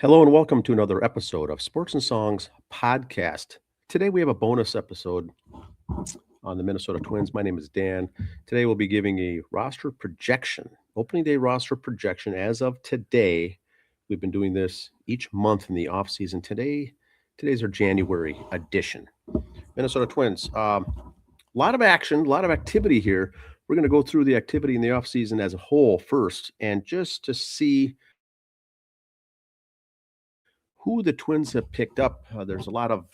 Hello and welcome to another episode of Sports and Songs podcast. Today we have a bonus episode on the Minnesota Twins. My name is Dan. Today we'll be giving a roster projection, opening day roster projection as of today. We've been doing this each month in the offseason. Today's our January edition. Minnesota Twins. A lot of action, a lot of activity here. We're going to go through the activity in the offseason as a whole first, and just to see who the Twins have picked up. There's a lot of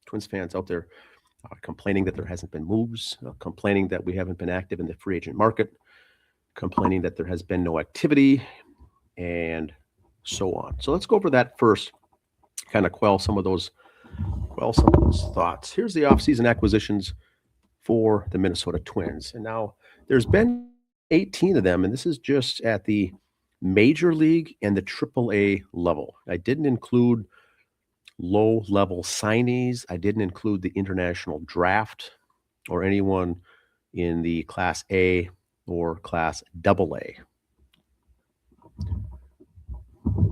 Twins fans out there complaining that there hasn't been moves, complaining that we haven't been active in the free agent market, complaining that there has been no activity, and so on. So let's go over that first, kind of quell some of those thoughts. Here's the offseason acquisitions for the Minnesota Twins. And now there's been 18 of them, and this is just at the Major League and the AAA level. I didn't include low-level signees. I didn't include the international draft or anyone in the Class A or Class AA.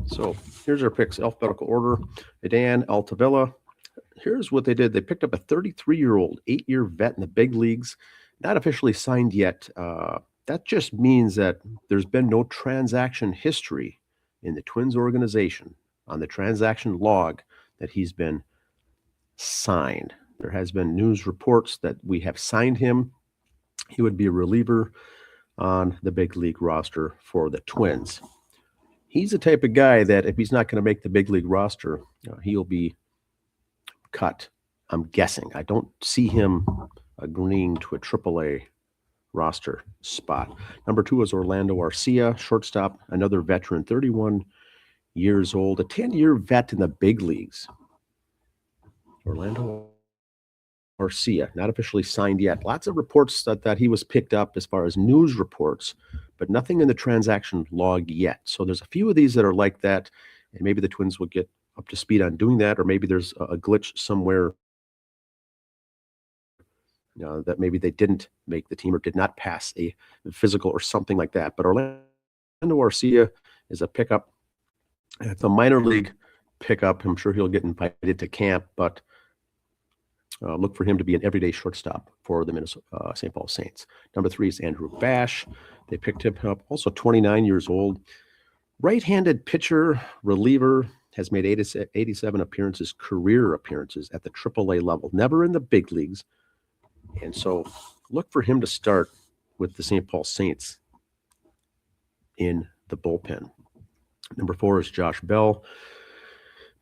So here's our picks, alphabetical order. Dan Altavilla. Here's what they did. They picked up a 33-year-old, 8-year vet in the big leagues, not officially signed yet. That just means that there's been no transaction history in the Twins organization on the transaction log that he's been signed. There has been news reports that we have signed him. He would be a reliever on the big league roster for the Twins. He's the type of guy that if he's not going to make the big league roster, he'll be cut. I'm guessing. I don't see him agreeing to a AAA roster spot. Number 2 is Orlando Arcia, shortstop, another veteran, 31 years old, a 10-year vet in the big leagues. Orlando Arcia, not officially signed yet. Lots of reports that he was picked up as far as news reports, but nothing in the transaction log yet. So there's a few of these that are like that, and maybe the Twins will get up to speed on doing that, or maybe there's a glitch somewhere that maybe they didn't make the team or did not pass a physical or something like that. But Orlando Arcia is a pickup. It's a minor league pickup. I'm sure he'll get invited to camp, but look for him to be an everyday shortstop for the Minnesota St. Paul Saints. Number 3 is Andrew Bash. They picked him up, also 29 years old. Right-handed pitcher, reliever, has made 87 appearances, career appearances at the AAA level, never in the big leagues. And so look for him to start with the St. Paul Saints in the bullpen. Number 4 is Josh Bell,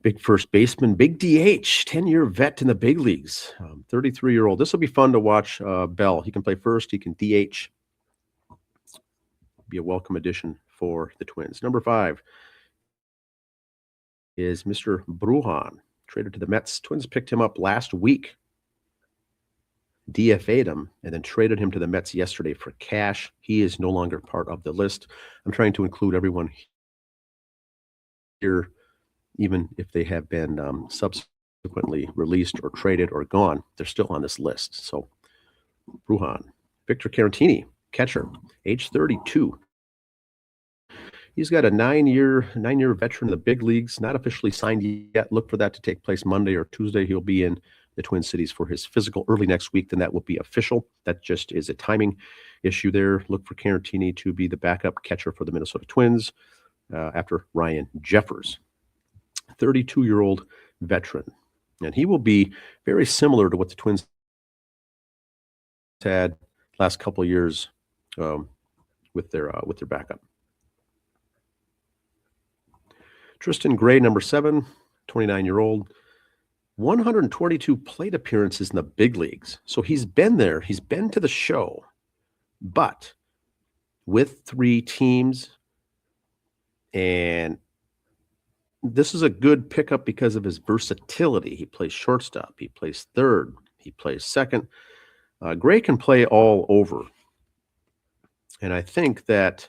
big first baseman, big DH, 10-year vet in the big leagues, 33-year-old. This will be fun to watch Bell. He can play first. He can DH. Be a welcome addition for the Twins. Number 5 is Mr. Brujan, traded to the Mets. Twins picked him up last week, DFA'd him, and then traded him to the Mets yesterday for cash. He is no longer part of the list. I'm trying to include everyone here, even if they have been subsequently released or traded or gone. They're still on this list. So Brujan. Victor Caratini, catcher, age 32. He's got a 9-year veteran in the big leagues, not officially signed yet. Look for that to take place Monday or Tuesday. He'll be in the Twin Cities for his physical early next week. Then that will be official. That just is a timing issue there. Look for Caratini to be the backup catcher for the Minnesota Twins after Ryan Jeffers, 32-year-old veteran. And he will be very similar to what the Twins had last couple of years with their backup. Tristan Gray, number 7, 29-year-old, 122 plate appearances in the big leagues. So he's been there. He's been to the show. But with 3 teams, and this is a good pickup because of his versatility. He plays shortstop. He plays third. He plays second. Gray can play all over. And I think that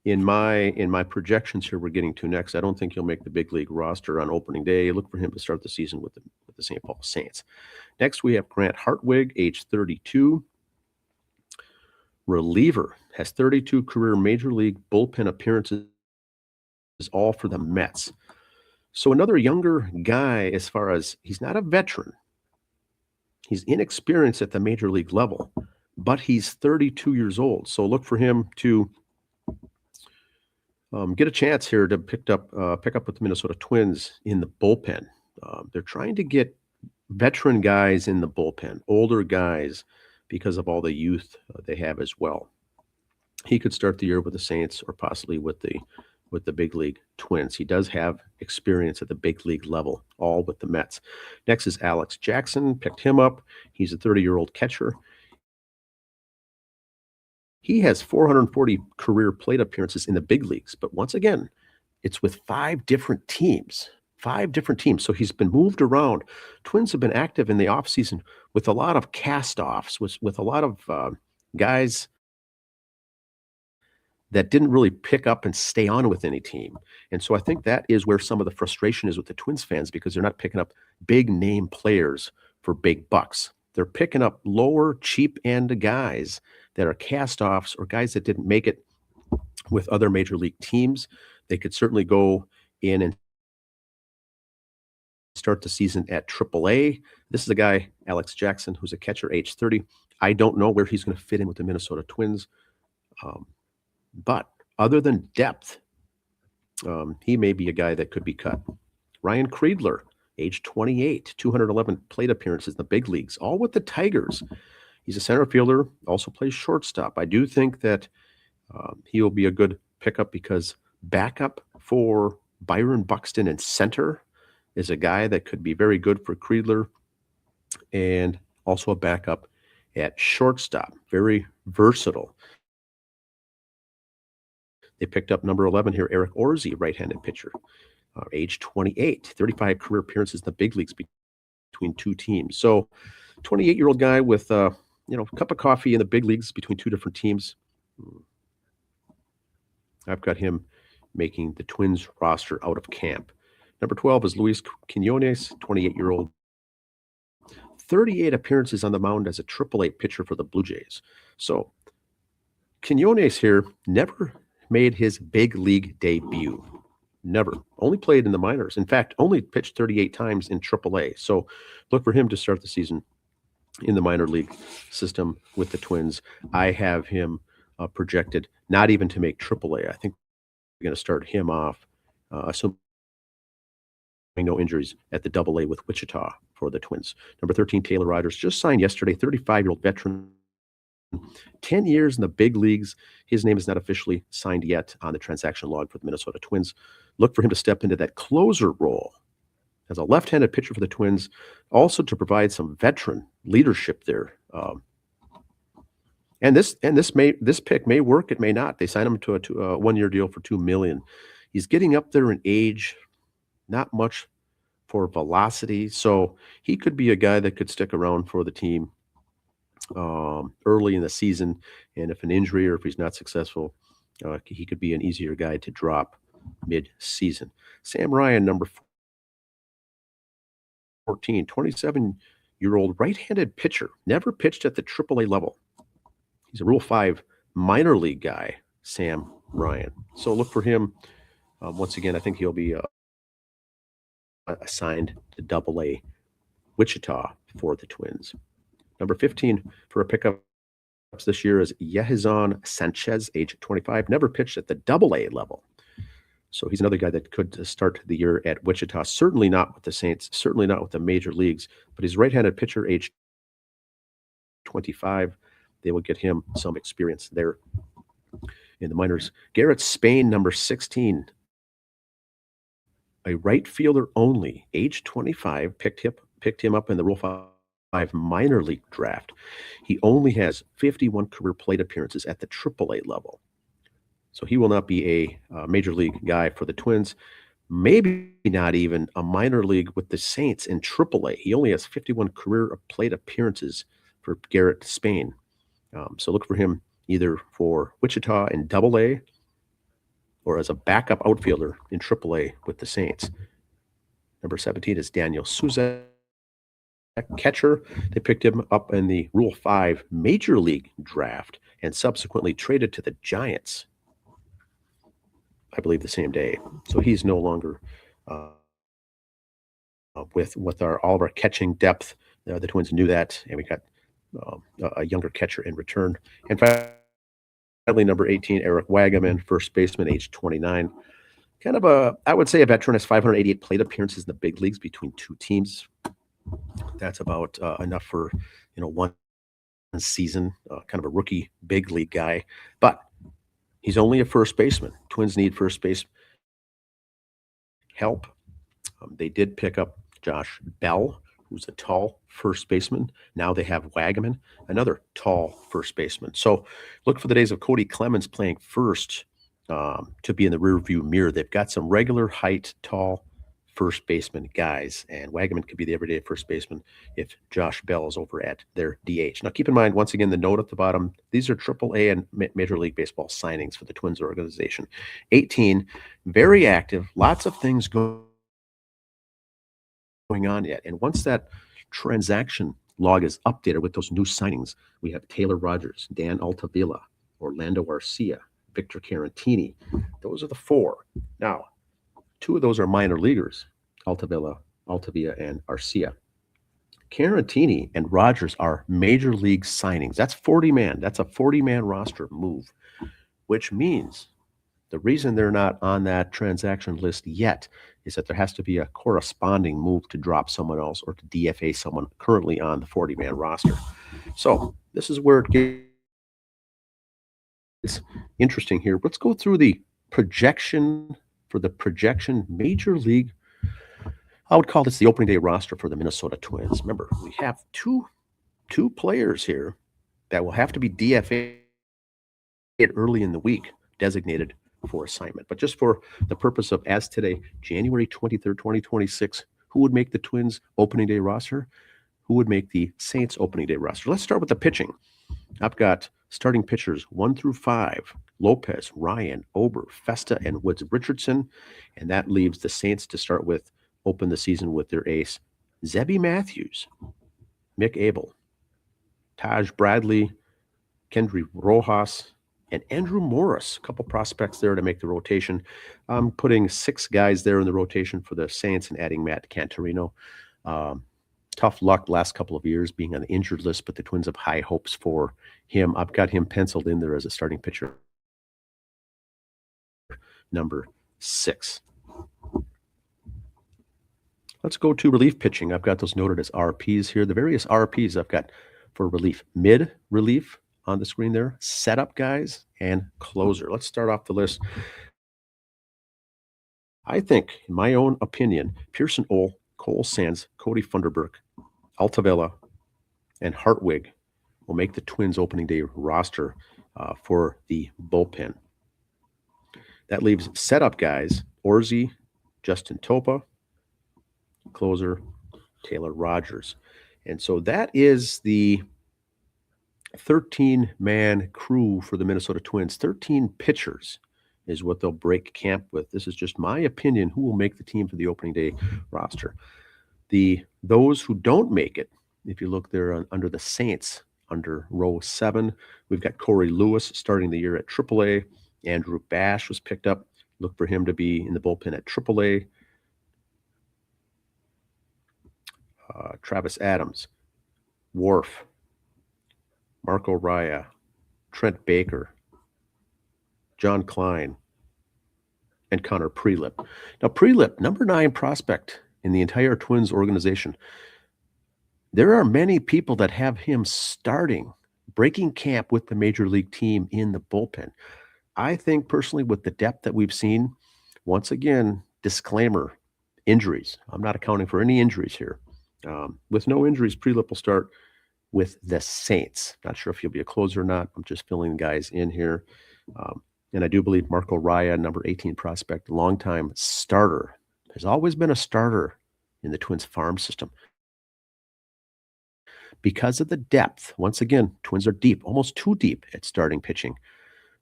in my projections here we're getting to next, I don't think he'll make the big league roster on opening day. Look for him to start the season with the St. Paul Saints. Next, we have Grant Hartwig, age 32. Reliever, has 32 career major league bullpen appearances, all for the Mets. So another younger guy, as far as he's not a veteran, he's inexperienced at the major league level, but he's 32 years old. So look for him to get a chance here to pick up with the Minnesota Twins in the bullpen. They're trying to get veteran guys in the bullpen, older guys, because of all the youth they have as well. He could start the year with the Saints or possibly with the big league Twins. He does have experience at the big league level, all with the Mets. Next is Alex Jackson. Picked him up. He's a 30-year-old catcher. He has 440 career plate appearances in the big leagues, but once again, it's with 5 different teams. 5 different teams. So he's been moved around. Twins have been active in the offseason with a lot of cast-offs, with a lot of guys that didn't really pick up and stay on with any team. And so I think that is where some of the frustration is with the Twins fans, because they're not picking up big name players for big bucks. They're picking up lower, cheap end guys that are cast-offs or guys that didn't make it with other major league teams. They could certainly go in and start the season at AAA. This is a guy, Alex Jackson, who's a catcher, age 30. I don't know where he's going to fit in with the Minnesota Twins. But other than depth, he may be a guy that could be cut. Ryan Kreidler, age 28, 211 plate appearances in the big leagues, all with the Tigers. He's a center fielder, also plays shortstop. I do think that he will be a good pickup because backup for Byron Buxton in center is a guy that could be very good for Kreidler, and also a backup at shortstop. Very versatile. They picked up number 11 here, Eric Orsi, right-handed pitcher, age 28, 35 career appearances in the big leagues between 2 teams. So 28-year-old guy with a cup of coffee in the big leagues between 2 different teams. I've got him making the Twins roster out of camp. Number 12 is Luis Quinones, 28-year-old. 38 appearances on the mound as a AAA pitcher for the Blue Jays. So Quinones here never made his big league debut. Never. Only played in the minors. In fact, only pitched 38 times in AAA. So look for him to start the season in the minor league system with the Twins. I have him projected not even to make AAA. I think we're going to start him off, assuming no injuries, at the AA with Wichita for the Twins. Number 13, Taylor Rogers, just signed yesterday, 35-year-old veteran. 10 years in the big leagues. His name is not officially signed yet on the transaction log for the Minnesota Twins. Look for him to step into that closer role as a left-handed pitcher for the Twins, also to provide some veteran leadership there. And this pick may work, it may not. They signed him to a 1-year deal for $2 million. He's getting up there in age, not much for velocity, so he could be a guy that could stick around for the team early in the season, and if an injury or if he's not successful, he could be an easier guy to drop mid-season. Sam Ryan, number 14, 27-year-old right-handed pitcher, never pitched at the AAA level. He's a Rule 5 minor league guy, Sam Ryan. So look for him. Once again, I think he'll be assigned to AA Wichita for the Twins. Number 15 for a pickup this year is Yehizan Sanchez, age 25, never pitched at the AA level. So he's another guy that could start the year at Wichita. Certainly not with the Saints, certainly not with the major leagues, but he's a right-handed pitcher, age 25. They will get him some experience there in the minors. Garrett Spain, number 16, a right fielder only, age 25, picked him up in the Rule 5 minor league draft. He only has 51 career plate appearances at the AAA level. So he will not be a major league guy for the Twins. Maybe not even a minor league with the Saints in AAA. He only has 51 career plate appearances for Garrett Spain. So look for him either for Wichita in AA or as a backup outfielder in AAA with the Saints. Number 17 is Daniel Souza, catcher. They picked him up in the Rule 5 Major League draft and subsequently traded to the Giants, I believe, the same day. So he's no longer with all of our catching depth. The Twins knew that, and we got a younger catcher in return. And finally, number 18, Eric Wagaman, first baseman, age 29. Kind of I would say a veteran, has 588 plate appearances in the big leagues between two teams. That's about enough for, one season, kind of a rookie big league guy. But he's only a first baseman. Twins need first base help. They did pick up Josh Bell, who's a tall first baseman. Now they have Wagaman, another tall first baseman. So look for the days of Cody Clemens playing first to be in the rearview mirror. They've got some regular height, tall first baseman guys, and Wagaman could be the everyday first baseman if Josh Bell is over at their DH. Now, keep in mind, once again, the note at the bottom, these are AAA and Major League Baseball signings for the Twins organization. 18, very active, lots of things going on yet. And once that transaction log is updated with those new signings, we have Taylor Rogers, Dan Altavilla, Orlando Arcia, Victor Caratini. Those are the four. Now, two of those are minor leaguers, Altavilla, and Arcia. Caratini and Rogers are major league signings. That's 40-man. That's a 40-man roster move, which means the reason they're not on that transaction list yet is that there has to be a corresponding move to drop someone else or to DFA someone currently on the 40-man roster. So this is where it gets interesting here. Let's go through the projection for the projection major league. I would call this the opening day roster for the Minnesota Twins. Remember, we have two players here that will have to be DFA'd early in the week, designated for assignment. But just for the purpose of, as today, January 23rd, 2026, who would make the Twins opening day roster? Who would make the Saints opening day roster? Let's start with the pitching. I've got starting pitchers 1 through 5, Lopez, Ryan, Ober, Festa, and Woods Richardson. And that leaves the Saints to start with, open the season with their ace, Zebby Matthews, Mick Abel, Taj Bradley, Kendry Rojas, and Andrew Morris. A couple prospects there to make the rotation. I'm putting 6 guys there in the rotation for the Saints and adding Matt Cantorino. Tough luck last couple of years being on the injured list, but the Twins have high hopes for him. I've got him penciled in there as a starting pitcher, number 6. Let's go to relief pitching. I've got those noted as RPs here. The various RPs I've got for relief: mid relief on the screen there, setup guys, and closer. Let's start off the list. I think, in my own opinion, Pearson Ole, Cole Sands, Cody Funderburk, Altavilla, and Hartwig will make the Twins opening day roster for the bullpen. That leaves setup guys, Orzi, Justin Topa, closer, Taylor Rogers. And so that is the 13-man crew for the Minnesota Twins. 13 pitchers is what they'll break camp with. This is just my opinion, who will make the team for the opening day roster. Those who don't make it, if you look there under the Saints, under row 7, we've got Corey Lewis starting the year at AAA. Andrew Bash was picked up. Look for him to be in the bullpen at AAA. Travis Adams, Worf, Marco Raya, Trent Baker, John Klein, and Connor Prelip. Now, Prelip, number 9 prospect in the entire Twins organization. There are many people that have him starting, breaking camp with the major league team in the bullpen. I think personally, with the depth that we've seen, once again, disclaimer, injuries. I'm not accounting for any injuries here. With no injuries, Prelip will start with the Saints. Not sure if he'll be a closer or not. I'm just filling guys in here. And I do believe Marco Raya, number 18 prospect, longtime starter, has always been a starter in the Twins farm system. Because of the depth, once again, Twins are deep, almost too deep at starting pitching.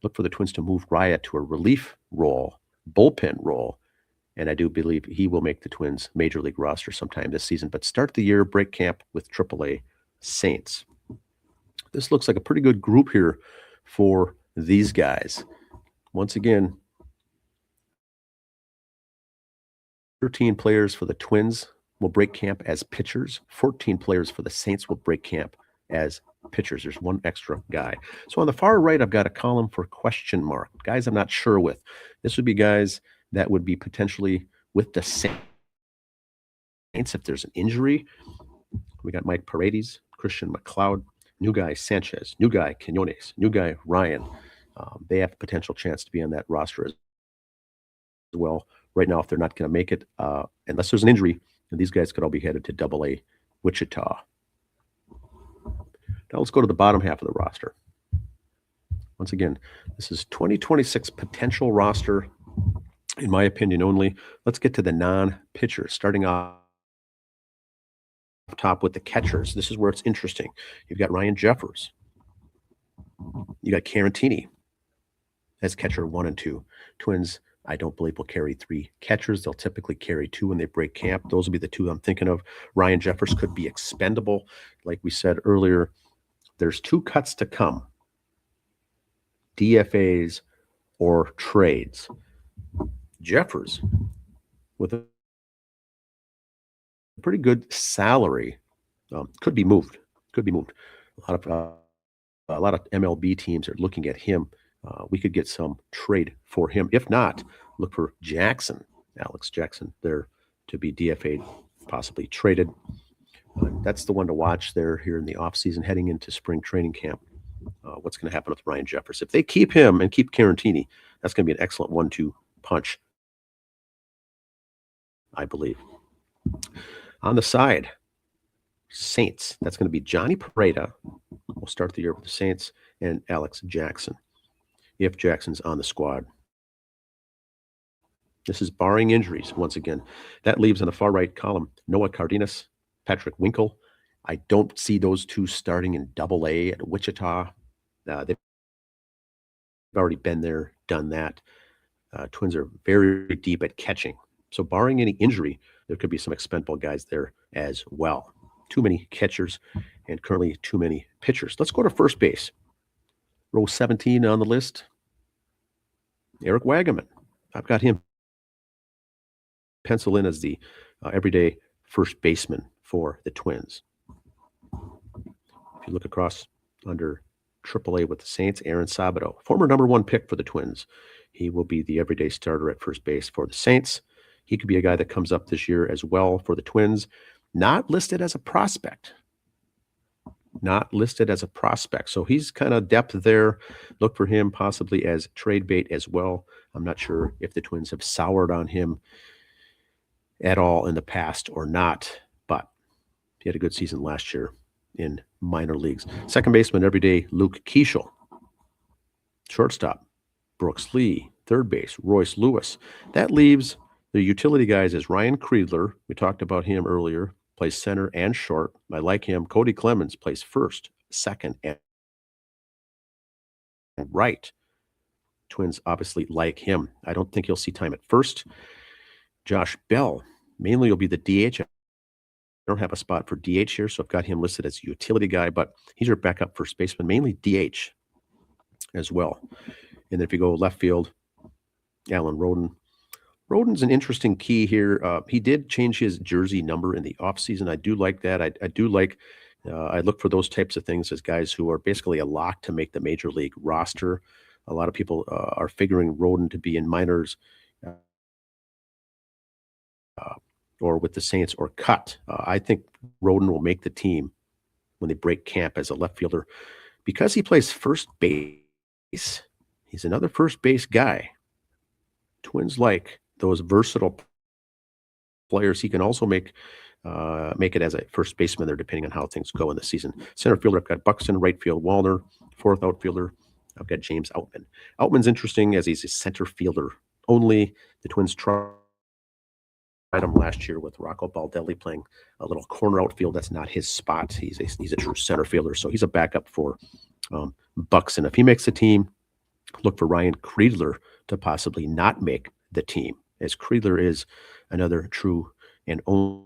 Look for the Twins to move Raya to a relief role, bullpen role, and I do believe he will make the Twins major league roster sometime this season. But start the year, break camp with AAA Saints. This looks like a pretty good group here for these guys. Once again, 13 players for the Twins will break camp as pitchers. 14 players for the Saints will break camp as pitchers. There's one extra guy. So on the far right, I've got a column for question mark. Guys I'm not sure with. This would be guys that would be potentially with the Saints if there's an injury. We got Mike Paredes, Christian McLeod, new guy Sanchez, new guy Quinones, new guy Ryan. They have a potential chance to be on that roster as well. Right now, if they're not going to make it, unless there's an injury, these guys could all be headed to Double-A Wichita. Now let's go to the bottom half of the roster. Once again, this is 2026 potential roster, in my opinion only. Let's get to the non-pitchers, starting off top with the catchers. This is where it's interesting. You've got Ryan Jeffers. You got Caratini as catcher 1 and 2. Twins, I don't believe, will carry 3 catchers. They'll typically carry 2 when they break camp. Those will be the 2 I'm thinking of. Ryan Jeffers could be expendable. Like we said earlier, there's 2 cuts to come. DFAs or trades. Jeffers, with a pretty good salary, could be moved. Could be moved. A lot of MLB teams are looking at him. We could get some trade for him. If not, look for Jackson, Alex Jackson, there to be DFA'd, possibly traded. That's the one to watch there here in the offseason, heading into spring training camp. What's going to happen with Ryan Jeffers? If they keep him and keep Caratini, that's going to be an excellent 1-2 punch, I believe. On the side, Saints. That's going to be Johnny Pereda. We'll start the year with the Saints, and Alex Jackson, if Jackson's on the squad. This is barring injuries, once again. That leaves on the far right column Noah Cardenas, Patrick Winkle. I don't see those 2 starting in Double-A at Wichita. They've already been there, done that. Twins are very deep at catching. So barring any injury, there could be some expendable guys there as well. Too many catchers and currently too many pitchers. Let's go to first base. Row 17 on the list. Eric Wagaman. I've got him pencil in as the everyday first baseman for the Twins. If you look across under AAA with the Saints, Aaron Sabato, former number 1 pick for the Twins. He will be the everyday starter at first base for the Saints. He could be a guy that comes up this year as well for the Twins. Not listed as a prospect. Not listed as a prospect. So he's kind of depth there. Look for him possibly as trade bait as well. I'm not sure if the Twins have soured on him at all in the past or not, but he had a good season last year in minor leagues. Second baseman every day, Luke Keeschel. Shortstop, Brooks Lee. Third base, Royce Lewis. That leaves the utility guys as Ryan Kreidler. We talked about him earlier. Plays center and short. I like him. Cody Clemens plays first, second, and right. Twins obviously like him. I don't think he'll see time at first. Josh Bell, mainly will be the DH. I don't have a spot for DH here, so I've got him listed as a utility guy, but he's your backup first baseman, mainly DH as well. And then if you go left field, Alan Roden. Roden's an interesting key here. He did change his jersey number in the offseason. I do like that. I do like, I look for those types of things as guys who are basically a lock to make the major league roster. A lot of people are figuring Roden to be in minors or with the Saints or cut. I think Roden will make the team when they break camp as a left fielder because he plays first base. He's another first base guy. Twins like those versatile players. He can also make it as a first baseman there, depending on how things go in the season. Center fielder, I've got Buxton. Right field, Wallner. Fourth outfielder, I've got James Outman. Outman's interesting as he's a center fielder only. The Twins tried him last year with Rocco Baldelli playing a little corner outfield. That's not his spot. He's a true center fielder, so he's a backup for Buxton. If he makes the team, look for Ryan Kreidler to possibly not make the team, as Kreidler is another true and only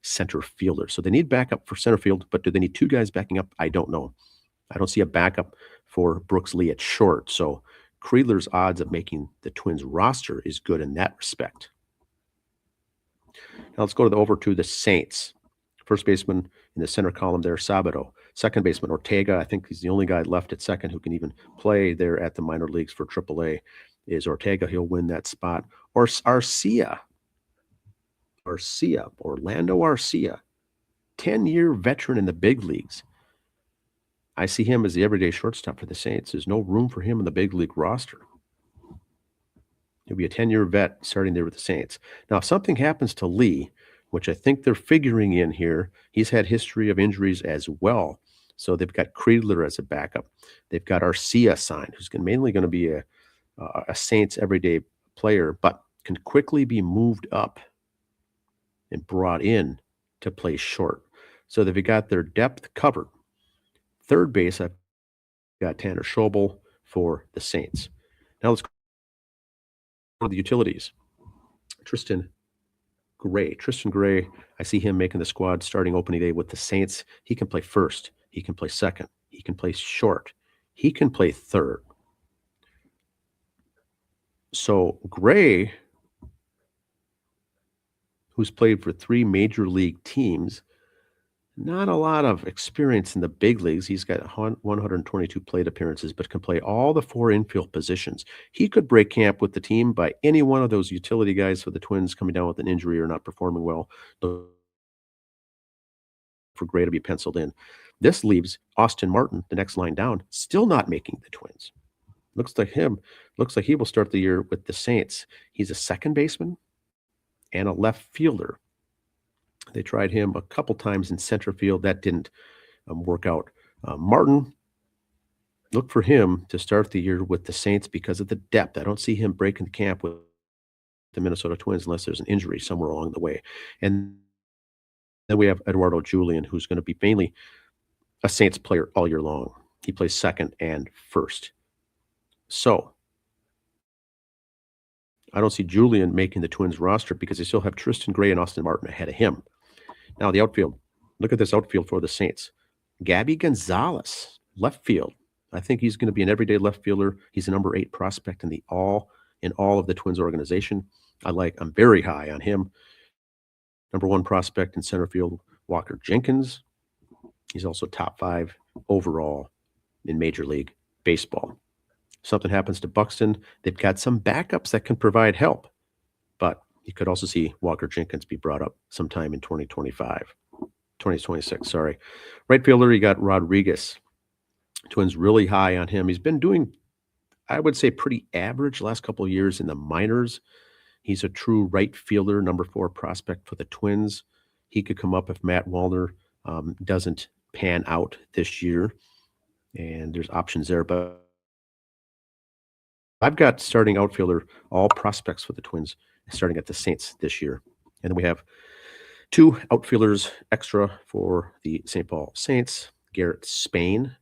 center fielder. So they need backup for center field, but do they need 2 guys backing up? I don't know. I don't see a backup for Brooks Lee at short. So Kreidler's odds of making the Twins roster is good in that respect. Now let's go over to the Saints. First baseman in the center column there, Sabado. Second baseman, Ortega. I think he's the only guy left at second who can even play there at the minor leagues for AAA. Is Ortega. He'll win that spot. Or Arcia. Orlando Arcia. 10-year veteran in the big leagues. I see him as the everyday shortstop for the Saints. There's no room for him in the big league roster. He'll be a 10-year vet starting there with the Saints. Now, if something happens to Lee, which I think they're figuring in here, he's had history of injuries as well. So they've got Creedler as a backup. They've got Arcia signed, who's mainly going to be a Saints everyday player, but can quickly be moved up and brought in to play short. So they've got their depth covered. Third base, I've got Tanner Schobel for the Saints. Now let's go to the utilities. Tristan Gray, I see him making the squad starting opening day with the Saints. He can play first. He can play second. He can play short. He can play third. So Gray, who's played for 3 major league teams, not a lot of experience in the big leagues. He's got 122 plate appearances, but can play all the 4 infield positions. He could break camp with the team by any one of those utility guys for the Twins coming down with an injury or not performing well. For Gray to be penciled in. This leaves Austin Martin, the next line down, still not making the Twins. Looks like he will start the year with the Saints. He's a second baseman and a left fielder. They tried him a couple times in center field. That didn't work out. Martin, look for him to start the year with the Saints because of the depth. I don't see him breaking the camp with the Minnesota Twins unless there's an injury somewhere along the way. And then we have Eduardo Julian, who's going to be mainly a Saints player all year long. He plays second and first. So I don't see Julian making the Twins roster because they still have Tristan Gray and Austin Martin ahead of him. Now the outfield. Look at this outfield for the Saints. Gabby Gonzalez, left field. I think he's going to be an everyday left fielder. He's a number 8 prospect in all of the Twins organization. I'm very high on him. Number 1 prospect in center field, Walker Jenkins. He's also top 5 overall in Major League Baseball. Something happens to Buxton, they've got some backups that can provide help. But you could also see Walker Jenkins be brought up sometime in 2026, sorry. Right fielder, you got Rodriguez. Twins really high on him. He's been doing, I would say, pretty average last couple of years in the minors. He's a true right fielder, number 4 prospect for the Twins. He could come up if Matt Wallner doesn't pan out this year. And there's options there, but I've got starting outfielder, all prospects for the Twins, starting at the Saints this year. And then we have 2 outfielders extra for the St. Paul Saints. Garrett Spain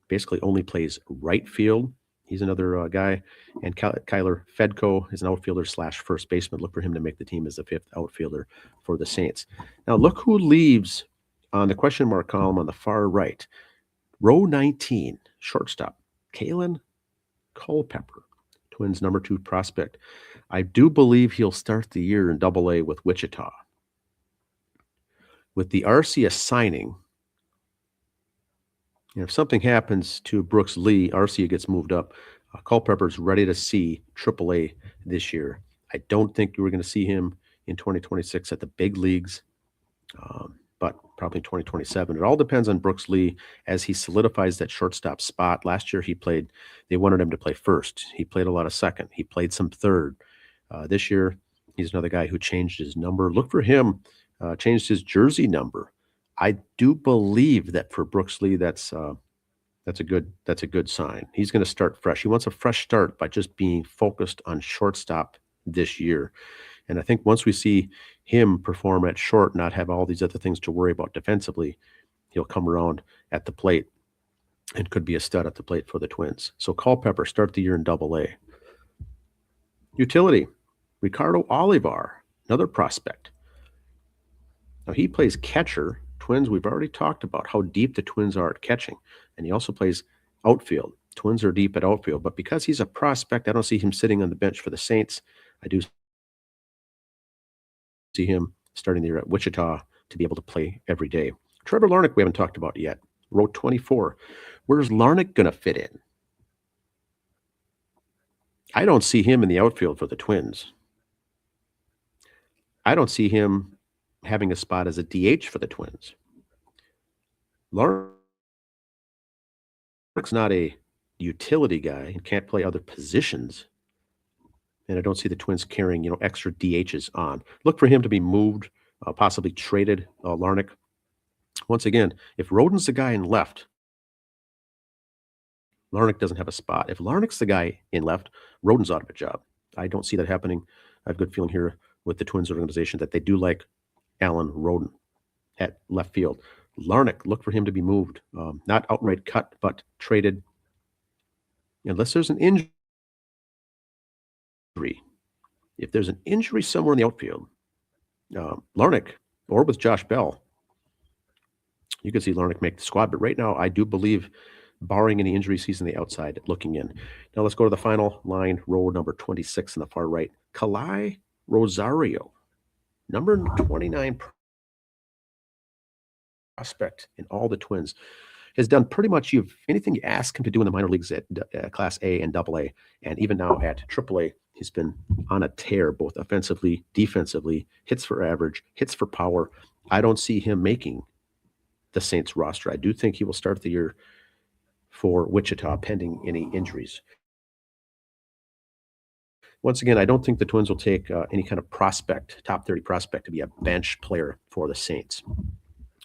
basically only plays right field. He's another guy. And Kyler Fedko is an outfielder / first baseman. Look for him to make the team as the 5th outfielder for the Saints. Now look who leaves on the question mark column on the far right. Row 19, shortstop, Kalen Culpepper, Twins number 2 prospect. I do believe he'll start the year in AA with Wichita. With the Arcia signing, if something happens to Brooks Lee, Arcia gets moved up. Culpepper's ready to see AAA this year. I don't think we're going to see him in 2026 at the big leagues, but probably 2027. It all depends on Brooks Lee as he solidifies that shortstop spot. Last year they wanted him to play first. He played a lot of second. He played some third. This year, he's another guy who changed his number. Look for him, changed his jersey number. I do believe that for Brooks Lee, that's a good sign. He's going to start fresh. He wants a fresh start by just being focused on shortstop this year. And I think once we see him perform at short, not have all these other things to worry about defensively, he'll come around at the plate and could be a stud at the plate for the Twins. So Culpepper, start the year in AA. Utility, Ricardo Olivar, another prospect. Now he plays catcher. Twins, we've already talked about how deep the Twins are at catching. And he also plays outfield. Twins are deep at outfield. But because he's a prospect, I don't see him sitting on the bench for the Saints. I do see him starting the year at Wichita to be able to play every day. Trevor Larnach, we haven't talked about yet. Row 24. Where's Larnach going to fit in? I don't see him in the outfield for the Twins. I don't see him having a spot as a DH for the Twins. Larnach's not a utility guy and can't play other positions. And I don't see the Twins carrying, extra DHs on. Look for him to be moved, possibly traded, Larnach. Once again, if Rodon's the guy in left, Larnach doesn't have a spot. If Larnach's the guy in left, Rodon's out of a job. I don't see that happening. I have a good feeling here with the Twins organization that they do like Alan Rodon at left field. Larnach, look for him to be moved, not outright cut, but traded. Unless there's an injury. If there's an injury somewhere in the outfield, Larnach, or with Josh Bell, you could see Larnach make the squad. But right now, I do believe, barring any injury, he's on the outside looking in. Now let's go to the final line, row number 26 in the far right. Kalai Rosario, number 29 prospect in all the Twins, has done pretty much anything you ask him to do in the minor leagues at Class A and AA, and even now at AAA. He's been on a tear, both offensively, defensively, hits for average, hits for power. I don't see him making the Saints roster. I do think he will start the year for Wichita, pending any injuries. Once again, I don't think the Twins will take any kind of prospect, top 30 prospect, to be a bench player for the Saints.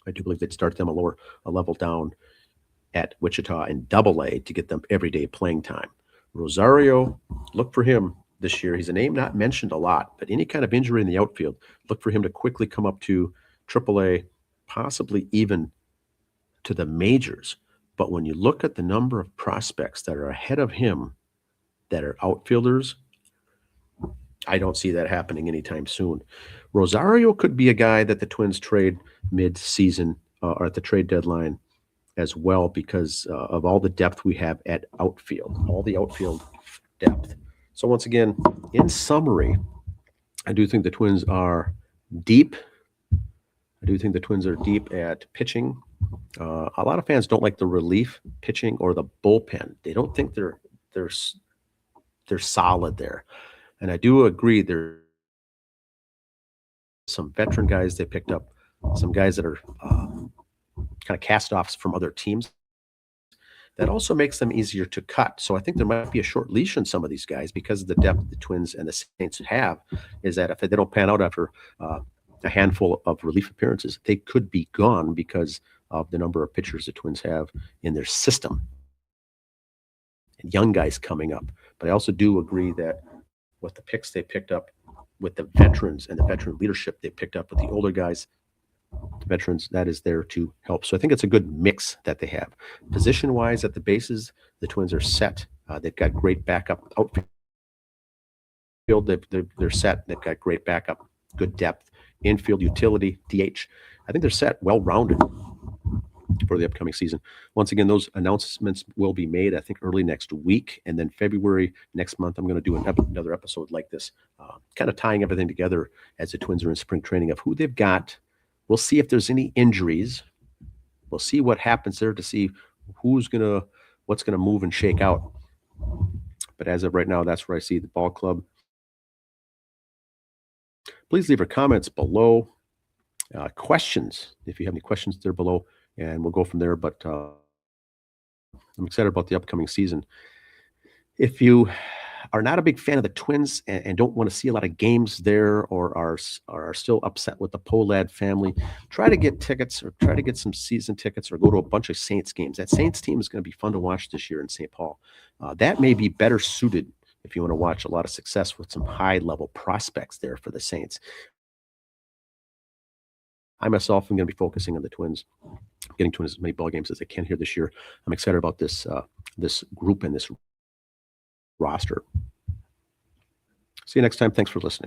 I do believe they'd start them a level down at Wichita and AA to get them everyday playing time. Rosario, look for him this year. He's a name not mentioned a lot, but any kind of injury in the outfield, look for him to quickly come up to AAA, possibly even to the majors. But when you look at the number of prospects that are ahead of him that are outfielders, I don't see that happening anytime soon. Rosario could be a guy that the Twins trade mid-season or at the trade deadline as well, because of all the depth we have at outfield, all the outfield depth. So once again, in summary, I do think the Twins are deep. I do think the Twins are deep at pitching. A lot of fans don't like the relief pitching or the bullpen. They don't think they're solid there. And I do agree there's some veteran guys they picked up, some guys that are kind of cast-offs from other teams. That also makes them easier to cut. So I think there might be a short leash on some of these guys because of the depth the Twins and the Saints have, is that if they don't pan out after a handful of relief appearances, they could be gone because of the number of pitchers the Twins have in their system and young guys coming up. But I also do agree that with the picks they picked up, with the veterans and the veteran leadership they picked up with the older guys, the veterans, that is there to help. So I think it's a good mix that they have. Position-wise at the bases, the Twins are set. They've got great backup outfield. They're set. They've got great backup, good depth, infield utility, DH. I think they're set, well-rounded for the upcoming season. Once again, those announcements will be made, I think, early next week. And then February next month, I'm going to do another episode like this, kind of tying everything together as the Twins are in spring training of who they've got. We'll see if there's any injuries. We'll see what happens there to see what's going to move and shake out. But as of right now, that's where I see the ball club. Please leave your comments below. Questions, if you have any questions there below, and we'll go from there. But I'm excited about the upcoming season. If you are not a big fan of the Twins and don't want to see a lot of games there, or are still upset with the Pohlad family, try to get tickets or try to get some season tickets or go to a bunch of Saints games. That Saints team is going to be fun to watch this year in St. Paul. That may be better suited if you want to watch a lot of success with some high-level prospects there for the Saints. I myself am going to be focusing on the Twins, getting to as many ball games as I can here this year. I'm excited about this group and this roster. See you next time. Thanks for listening.